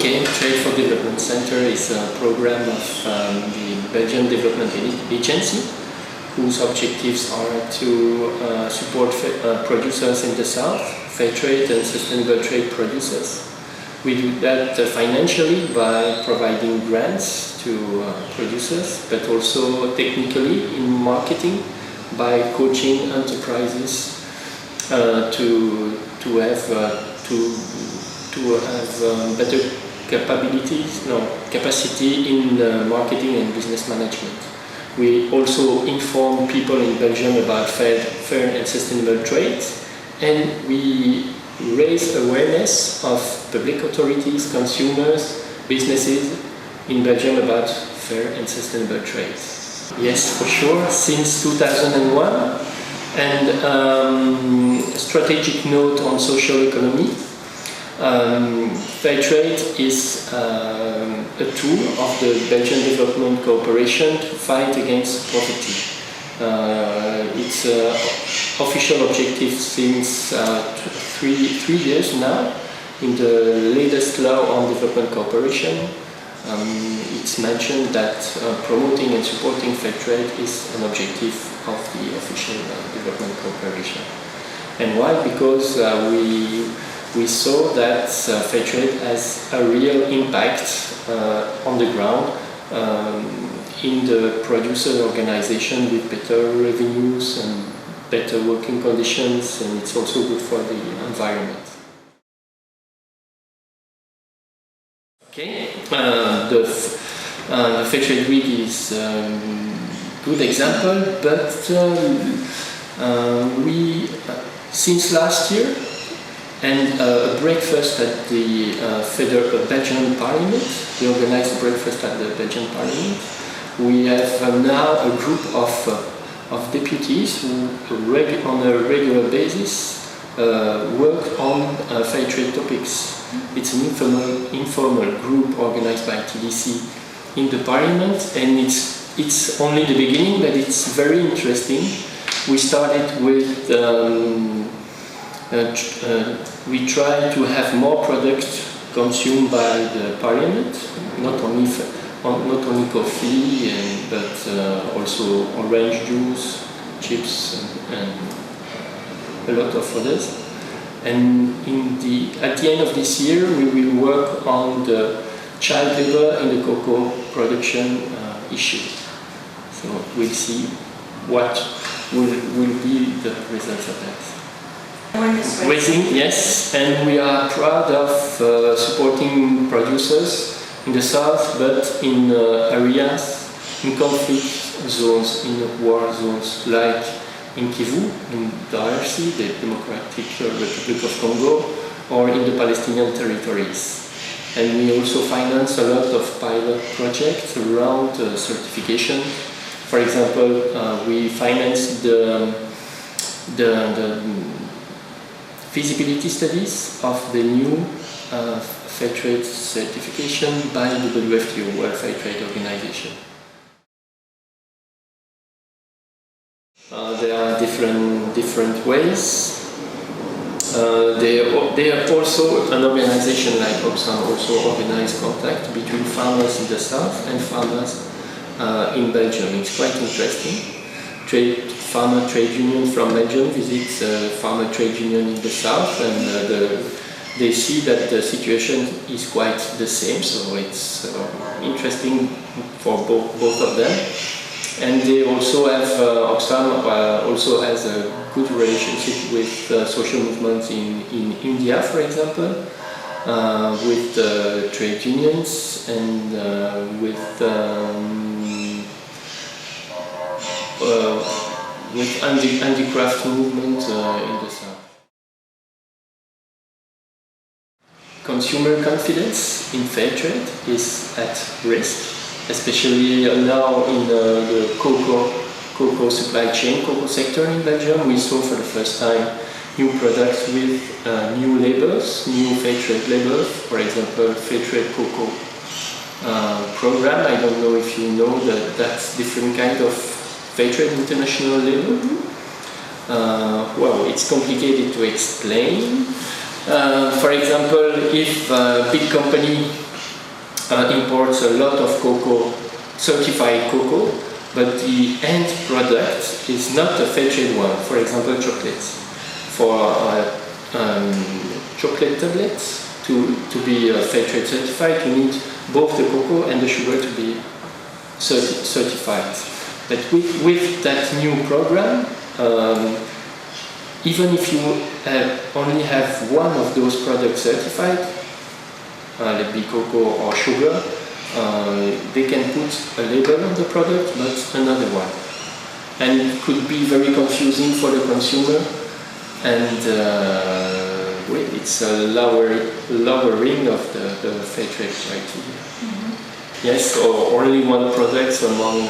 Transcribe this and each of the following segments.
Okay, Trade for Development Center is a program of the Belgian Development Agency, whose objectives are to support producers in the south, fair trade and sustainable trade producers. We do that financially by providing grants to producers, but also technically in marketing by coaching enterprises to have better capacity in marketing and business management. We also inform people in Belgium about fair and sustainable trade, and we raise awareness of public authorities, consumers, businesses in Belgium about fair and sustainable trade. Yes, for sure, since 2001, and strategic note on social economy. Fair trade is a tool of the Belgian Development Cooperation to fight against poverty. It's an official objective since 3 years now. In the latest law on development cooperation, it's mentioned that promoting and supporting fair trade is an objective of the official development cooperation. And why? Because we saw that fair trade has a real impact on the ground in the producer organization with better revenues and better working conditions, and it's also good for the environment. Okay, the Fair Trade Week is a good example, but we, since last year, and a breakfast at the Belgian Parliament. We organized a breakfast at the Belgian Parliament. We have now a group of deputies who, on a regular basis, work on fair trade topics. It's an informal group organized by TDC in the Parliament, and it's only the beginning, but it's very interesting. We started with we try to have more products consumed by the Parliament, not only coffee, but also orange juice, chips, and a lot of others. And at the end of this year, we will work on the child labor in the cocoa production issue. So we'll see what will be the results of that. Raising, yes, and we are proud of supporting producers in the south, but in areas, in conflict zones, in war zones, like in Kivu, in DRC, the Democratic Republic of Congo, or in the Palestinian territories. And we also finance a lot of pilot projects around certification. For example, we finance the feasibility studies of the new fair trade certification by the WFTO, World Fair Trade Organization. There are different ways. They are also an organization like Oxfam also organize contact between farmers in the south and farmers in Belgium. It's quite interesting. Farmer trade union from Belgium visits a farmer trade union in the south, and they see that the situation is quite the same, so it's interesting for both of them. And they also have, Oxfam also has a good relationship with social movements in India, for example, with trade unions and with handicraft movement in the south. Consumer confidence in fair trade is at risk, especially now in the cocoa supply chain, cocoa sector in Belgium. We saw for the first time new products with new labels, new fair trade labels, for example, fair trade cocoa program. I don't know if you know that that's different kind of fair trade international label. Well, it's complicated to explain. For example, if a big company imports a lot of cocoa, certified cocoa, but the end product is not a fair trade one. For example, chocolates. For chocolate tablets to be fair trade certified, you need both the cocoa and the sugar to be certified. But with that new program, even if you only have one of those products certified, let it be cocoa or sugar, they can put a label on the product, but another one. And it could be very confusing for the consumer, and it's a lowering of the fair trade criteria. Mm-hmm. Yes, or only one product among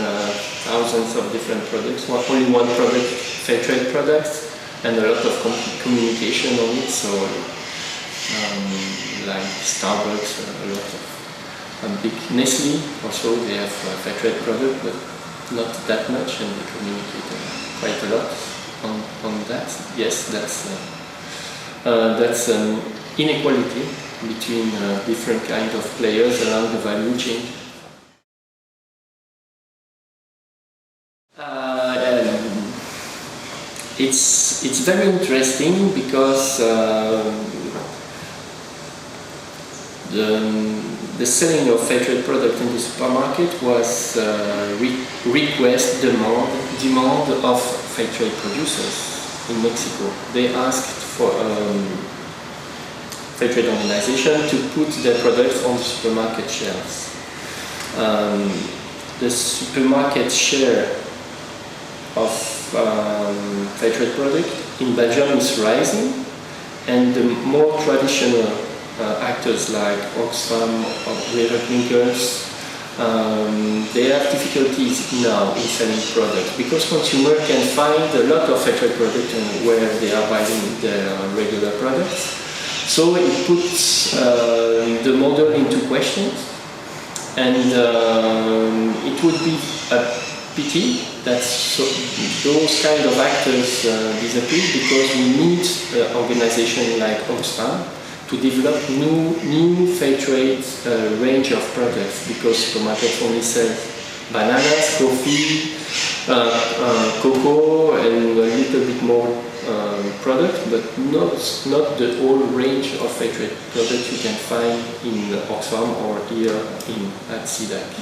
thousands of different products, only one product, fair trade products, and a lot of communication on it. So, like Starbucks, a lot of big Nestle also, they have a fair trade product, but not that much, and they communicate quite a lot on that. Yes, that's an inequality between different kinds of players along the value chain. It's very interesting because the selling of fair trade product in the supermarket was demand of fair trade producers in Mexico. They asked for fair trade organization to put their products on the supermarket shelves. The supermarket share of fair trade product in Belgium is rising, and the more traditional actors like Oxfam or Winkers, they have difficulties now in selling products because consumers can find a lot of fair trade products where they are buying their regular products. So it puts the model into question, and it would be a pity that those kind of actors disappear, because we need organizations like Oxfam to develop new fair trade range of products, because supermarkets only sell bananas, coffee, cocoa, and a little bit more product, but not the whole range of fair trade products you can find in Oxfam or here at CEDAC.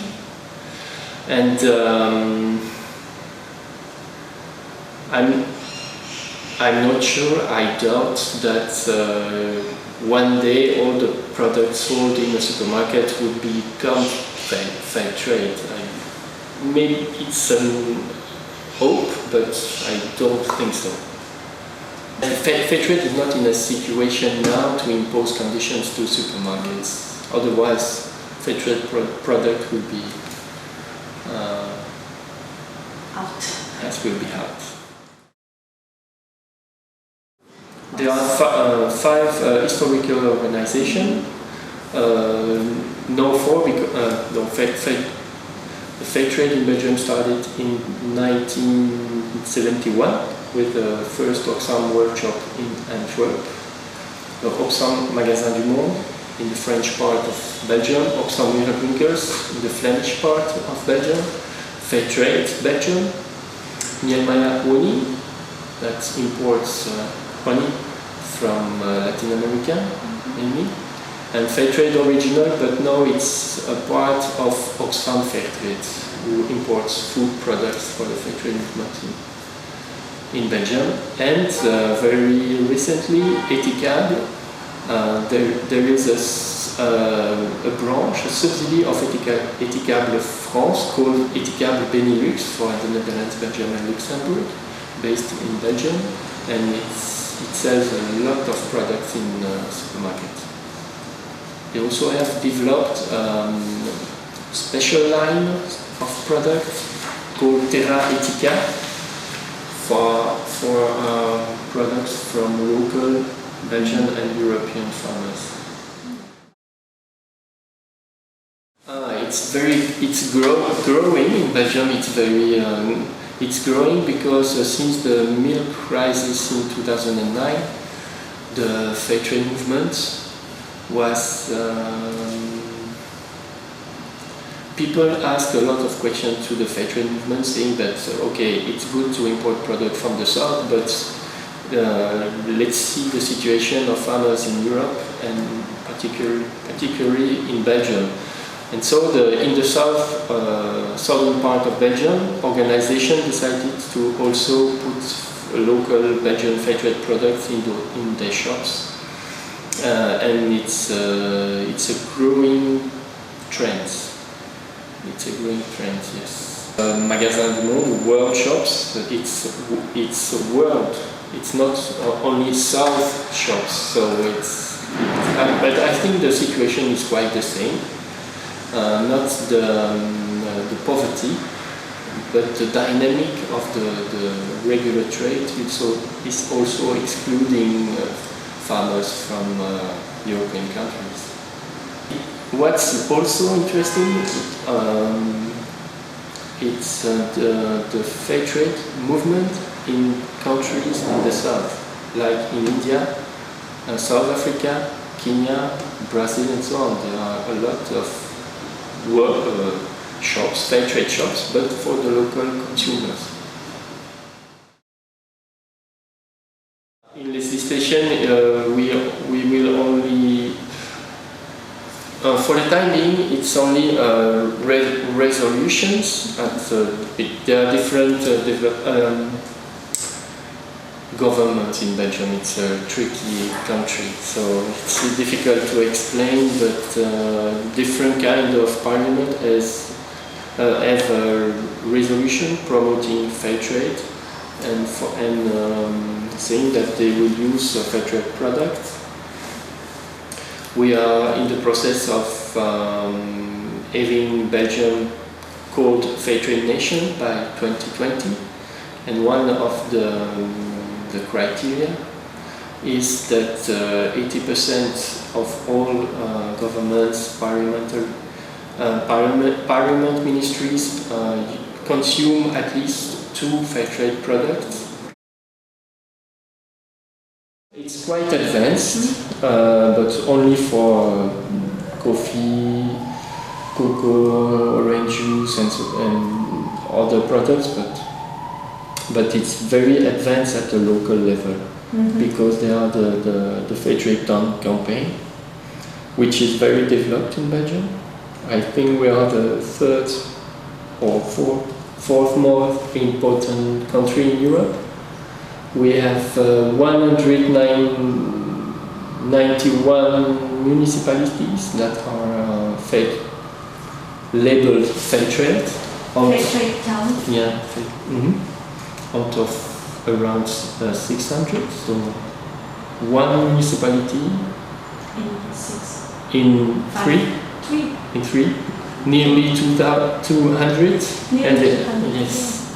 And I'm not sure. I doubt that one day all the products sold in a supermarket would become fair trade. Maybe it's a hope, but I don't think so. Fair trade is not in a situation now to impose conditions to supermarkets. Otherwise, fair trade product will be out. Yes, will be out. There are five historical organizations. The fair trade in Belgium started in 1971 with the first Oxfam workshop in Antwerp. The Oxfam Magasin du Monde in the French part of Belgium, Oxfam Winkers in the Flemish part of Belgium, Fair Trade Belgium, Mielmaya Honey that imports honey from Latin America, mainly, and Fair Trade Original, but now it's a part of Oxfam Fair Trade, who imports food products for the fair trade movement in Belgium. And very recently, Eticable, there is a branch, a subsidy of Eticable France called Eticable Benelux for the Netherlands, Belgium and Luxembourg, based in Belgium, and it sells a lot of products in supermarkets. They also have developed special line of products called Terra Etica for products from local Belgian and European farmers. It's growing in Belgium. It's growing because since the milk crisis in 2009, the fair trade movement was people ask a lot of questions to the fair trade movement, saying that okay, it's good to import products from the south, but let's see the situation of farmers in Europe and particularly in Belgium. And so in the southern part of Belgium, organization decided to also put local Belgian fair trade products in their shops, and it's a growing trend. It's a growing trend, yes. Magasin du Monde, world shops, it's a world. It's not only South shops, so but I think the situation is quite the same. Not the poverty, but the dynamic of the regular trade is also excluding farmers from European countries. What's also interesting, it's the fair trade movement in countries in the south, like in India, South Africa, Kenya, Brazil, and so on. There are a lot of shops, fair trade shops, but for the local consumers. In legislation, we will only, for the time being, it's only resolutions. There are different governments in Belgium. It's a tricky country, so it's difficult to explain, but different kind of parliament have a resolution promoting fair trade and saying that they will use fair trade products. We are in the process of having Belgium called Fair Trade Nation by 2020, and one of the criteria is that 80% of all governments, parliament ministries consume at least 2 fair trade products. It's quite advanced, but only for coffee, cocoa, orange juice, and other products. But it's very advanced at the local level, because there are the Fair Trade Town campaign, which is very developed in Belgium. I think we are the third or fourth most important country in Europe. We have 191 municipalities that are labeled fair trade. Fair trade town? Yeah. Out of around 600, so one municipality in three, nearly 200, yes.